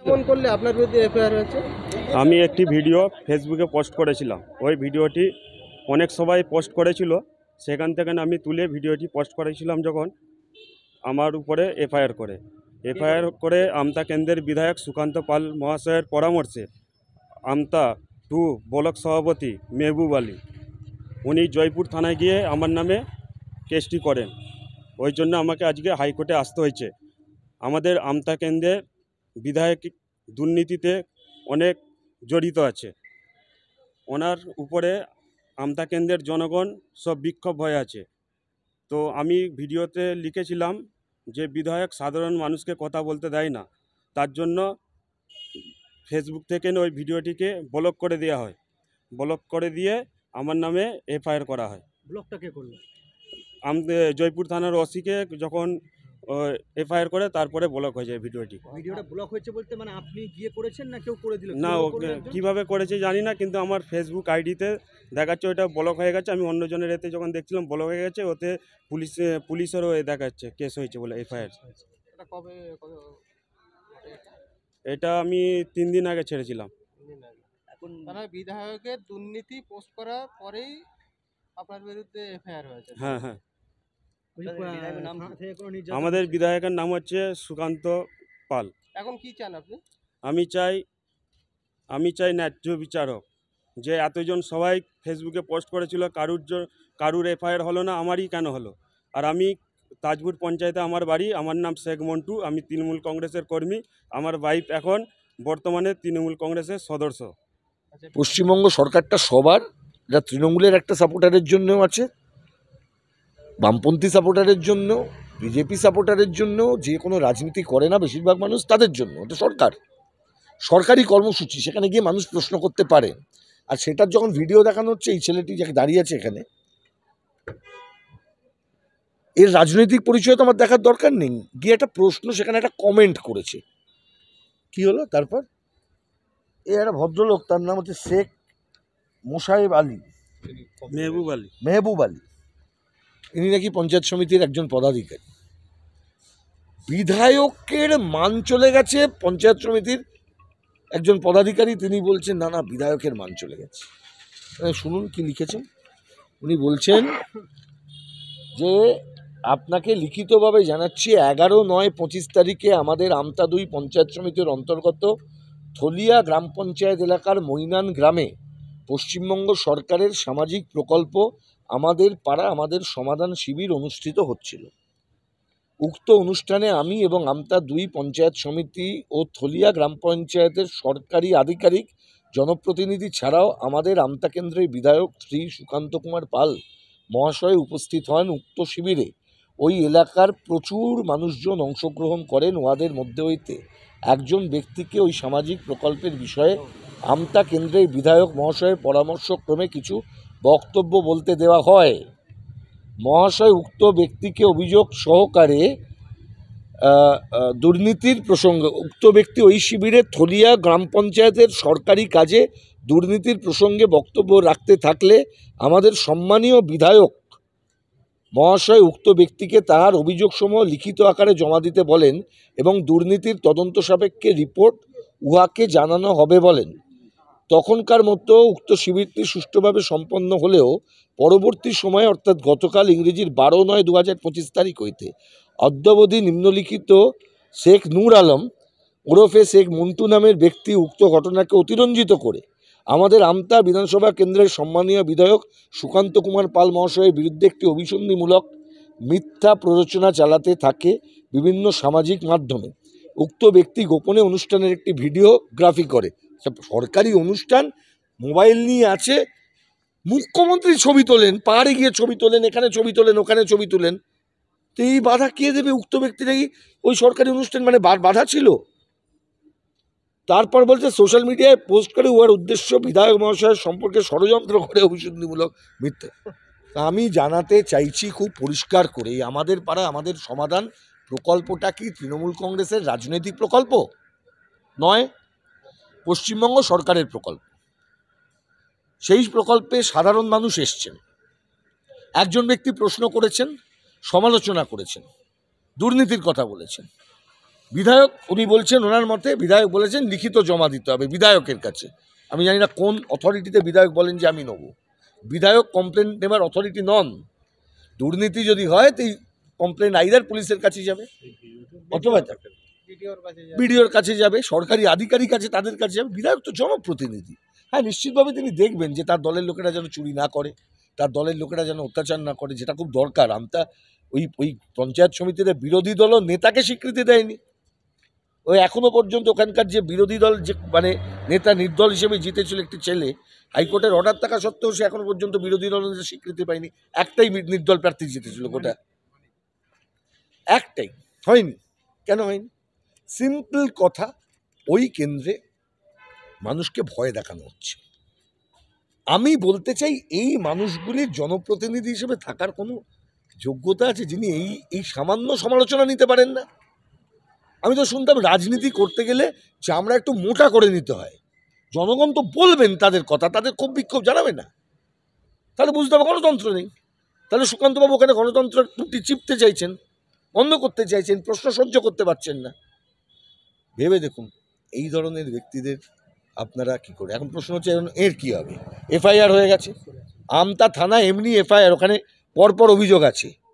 কোন করলে আপনার বিরুদ্ধে এফআইআর হয়েছে? আমি একটি ভিডিও ফেসবুকে পোস্ট করেছিলাম। ওই ভিডিওটি অনেক সবাই পোস্ট করেছিল, সেখান থেকে আমি তুলে ভিডিওটি পোস্ট করেছিলাম। যখন আমার উপরে এফআইআর করে আমতা কেন্দ্রের বিধায়ক সুকান্ত পাল মহাশয়ের পরামর্শে আমতা 2 ব্লক সভাপতি মেহবুব আলী উনি জয়পুর থানায় গিয়ে আমার নামে কেসটি করেন। ওই জন্য আমাকে আজকে হাইকোর্টে আসতে হয়েছে। আমাদের আমতা কেন্দ্রের বিধায়ক দুর্নীতিতে অনেক জড়িত আছে। ওনার উপরে আমতা কেন্দ্রের জনগণ সব বিক্ষোভ হয়ে আছে। তো আমি ভিডিওতে লিখেছিলাম যে বিধায়ক সাধারণ মানুষকে কথা বলতে দেয় না, তার জন্য ফেসবুক থেকে ওই ভিডিওটিকে ব্লক করে দেওয়া হয়। ব্লক করে দিয়ে আমার নামে এফআইআর করা হয়। ব্লকটা কে করলো? জয়পুর থানার ওসিকে যখন এফআইআর করে তারপরে ব্লক হয়ে যায় ভিডিওটি। ভিডিওটা ব্লক হয়েছে বলতে মানে আপনি গিয়ে করেছেন না কেউ করে দিল? না, কিভাবে করেছে জানি না, কিন্তু আমার ফেসবুক আইডিতে দেখাচ্ছে ওইটা ব্লক হয়ে গেছে। আমি অন্যজনের এতে যখন দেখছিলাম ব্লক হয়ে গেছে, ওতে পুলিশেরও দেখাচ্ছে কেস হয়েছে বলে এফআইআর। এটা আমি 3 দিন আগে ছেড়েছিলাম। এখন মানে বিধায়কের দুর্নীতি পোস্ট করার পরেই আপনার বিরুদ্ধে এফআইআর হয়েছে? হ্যাঁ হ্যাঁ, নাম আমাদের বিধায়কের নাম হচ্ছে সুকান্ত পাল। এখন কি চান আপনি? আমি চাই ন্যায্য বিচারক। যে এতজন সবাই ফেসবুকে পোস্ট করেছিল, কারুর এফআইআর হলো না, আমারই কেন হলো? আর আমি তাজপুর পঞ্চায়েতে আমার বাড়ি, আমার নাম শেখ মন্টু, আমি তৃণমূল কংগ্রেসের কর্মী। আমার ওয়াইফ এখন বর্তমানে তৃণমূল কংগ্রেসের সদস্য। পশ্চিমবঙ্গ সরকারটা সবার, যা তৃণমূলের একটা সাপোর্টারের জন্যও আছে, বামপন্থী সাপোর্টারের জন্য, বিজেপি সাপোর্টারের জন্য, যে কোনো রাজনীতি করে না বেশিরভাগ মানুষ তাদের জন্য। এটা সরকারি কর্মসূচি, সেখানে গিয়ে মানুষ প্রশ্ন করতে পারে। আর সেটার যখন ভিডিও দেখানো হচ্ছে, এই ছেলেটি যাকে দাঁড়িয়ে আছে এখানে, এর রাজনৈতিক পরিচয় তো আমার দেখার দরকার নেই। গিয়ে একটা প্রশ্ন, সেখানে একটা কমেন্ট করেছে। কি হলো তারপর? এ একটা ভদ্রলোক, তার নাম হচ্ছে শেখ মেহবুব আলী। ইনি নাকি পঞ্চায়েত সমিতির একজন পদাধিকারী। বিধায়কের মান চলে গেছে, পঞ্চায়েত সমিতির একজন পদাধিকারী তিনি বলছেন না না বিধায়কের মান চলে গেছে। শুনুন কি লিখেছেন। উনি বলছেন যে আপনাকে লিখিতভাবে জানাচ্ছি 11/9/25 তারিখে আমাদের আমতা 2 পঞ্চায়েত সমিতির অন্তর্গত থলিয়া গ্রাম পঞ্চায়েত এলাকার মৈনান গ্রামে পশ্চিমবঙ্গ সরকারের সামাজিক প্রকল্প আমাদের পাড়া আমাদের সমাধান শিবির অনুষ্ঠিত হচ্ছিল। উক্ত অনুষ্ঠানে আমি এবং আমতা 2 পঞ্চায়েত সমিতি ও থলিয়া গ্রাম পঞ্চায়েতের সরকারি আধিকারিক জনপ্রতিনিধি ছাড়াও আমাদের আমতা কেন্দ্রের বিধায়ক শ্রী সুকান্ত কুমার পাল মহাশয় উপস্থিত হন। উক্ত শিবিরে ওই এলাকার প্রচুর মানুষজন অংশগ্রহণ করেন। ওদের মধ্যে হইতে একজন ব্যক্তিকে ওই সামাজিক প্রকল্পের বিষয়ে আমতা কেন্দ্রের বিধায়ক মহাশয়ের পরামর্শক্রমে কিছু বক্তব্য বলতে দেওয়া হয়। মহাশয় উক্ত ব্যক্তিকে অভিযোগ সহকারে দুর্নীতির প্রসঙ্গে, উক্ত ব্যক্তি ওই শিবিরে থলিয়া গ্রাম পঞ্চায়েতের সরকারি কাজে দুর্নীতির প্রসঙ্গে বক্তব্য রাখতে থাকলে আমাদের সম্মানীয় বিধায়ক মহাশয় উক্ত ব্যক্তিকে তাহার অভিযোগসমূহ লিখিত আকারে জমা দিতে বলেন এবং দুর্নীতির তদন্ত সাপেক্ষে রিপোর্ট উহাকে জানানো হবে বলেন। তখনকার মতো উক্ত শিবিরটি সুষ্ঠুভাবে সম্পন্ন হলেও পরবর্তী সময়ে অর্থাৎ গতকাল ইংরেজির 12/9/2025 তারিখ হইতে অদ্যাবধি নিম্নলিখিত শেখ নূর আলম ওরফে শেখ মন্টু নামের ব্যক্তি উক্ত ঘটনাকে অতিরঞ্জিত করে আমাদের আমতা বিধানসভা কেন্দ্রের সম্মানীয় বিধায়ক সুকান্ত কুমার পাল মহাশয়ের বিরুদ্ধে একটি অভিসন্ধিমূলক মিথ্যা প্ররোচনা চালাতে থাকে বিভিন্ন সামাজিক মাধ্যমে। উক্ত ব্যক্তি গোপনে অনুষ্ঠানের একটি ভিডিওগ্রাফি করে। সরকারি অনুষ্ঠান, মোবাইল নিয়ে আছে, মুখ্যমন্ত্রী ছবি তোলেন, পাহাড়ে গিয়ে ছবি তোলেন, এখানে ছবি তোলেন, ওখানে ছবি তোলেন। তো এই বাধা কে দেবে? উক্ত ব্যক্তি নাকি ওই সরকারি অনুষ্ঠান মানে বাধা ছিল। তারপর বলছে সোশ্যাল মিডিয়ায় পোস্ট করে উহার উদ্দেশ্য বিধায়ক মহাশয়ের সম্পর্কে ষড়যন্ত্র করে অভিসন্ধিমূলক মিথ্যা। আমি জানাতে চাইছি খুব পরিষ্কার করে, আমাদের পাড়া আমাদের সমাধান প্রকল্পটা কি তৃণমূল কংগ্রেসের রাজনৈতিক প্রকল্প নয়, পশ্চিমবঙ্গ সরকারের প্রকল্প। সেই প্রকল্পে সাধারণ মানুষ এসছেন, একজন ব্যক্তি প্রশ্ন করেছেন, সমালোচনা করেছেন, দুর্নীতির কথা বলেছেন। বিধায়ক উনি বলছেন, ওনার মতে বিধায়ক বলেছেন লিখিত জমা দিতে হবে বিধায়কের কাছে। আমি জানি না কোন অথরিটিতে বিধায়ক বলেন যে আমি নেব। বিধায়ক কমপ্লেন নেবার অথরিটি নন। দুর্নীতি যদি হয় তো এই কমপ্লেন আইদার পুলিশের কাছে যাবে অথবা ভিডিওর কাছে যাবে। বিডিওর কাছে যাবে, সরকারি আধিকারিক আছে তাদের কাছে যাবে। বিধায়ক তো জনপ্রতিনিধি। হ্যাঁ, নিশ্চিতভাবে তিনি দেখবেন যে তার দলের লোকেরা যেন চুরি না করে, তার দলের লোকেরা যেন অত্যাচার না করে, যেটা খুব দরকার। আমতা ওই পঞ্চায়েত সমিতিতে বিরোধী দল নেতাকে স্বীকৃতি দেয়নি। ওই এখনো পর্যন্ত ওখানকার যে বিরোধী দল যে মানে নেতা নির্দল হিসেবে জিতেছিল একটি ছেলে, হাইকোর্টের অর্ডার থাকা সত্ত্বেও সে এখনো পর্যন্ত বিরোধী দল নেতা স্বীকৃতি পায়নি। একটাই নির্দল প্রার্থী জিতেছিল গোটা, একটাই। হয়নি। কেন হয়নি? সিম্পল কথা, ওই কেন্দ্রে মানুষকে ভয় দেখানো হচ্ছে। আমি বলতে চাই এই মানুষগুলির জনপ্রতিনিধি হিসেবে থাকার কোনো যোগ্যতা আছে যিনি এই সামান্য সমালোচনা নিতে পারেন না? আমি তো শুনতাম রাজনীতি করতে গেলে চামড়া একটু মোটা করে নিতে হয়। জনগণ তো বলবেন তাদের কথা, তাদের ক্ষোভ বিক্ষোভ জানাবে না, তাহলে বুঝতে হবে গণতন্ত্র নেই। তাহলে সুকান্তবাবু ওখানে গণতন্ত্রের টুটি চিপতে চাইছেন, বন্ধ করতে চাইছেন, প্রশ্ন সহ্য করতে পারছেন না। ভেবে দেখুন এই ধরনের ব্যক্তিদের আপনারা কি করে। এখন প্রশ্ন হচ্ছে এর কি হবে? এফআইআর হয়ে গেছে, আমতা থানা এমনি এফআইআর, ওখানে পরপর অভিযোগ আছে।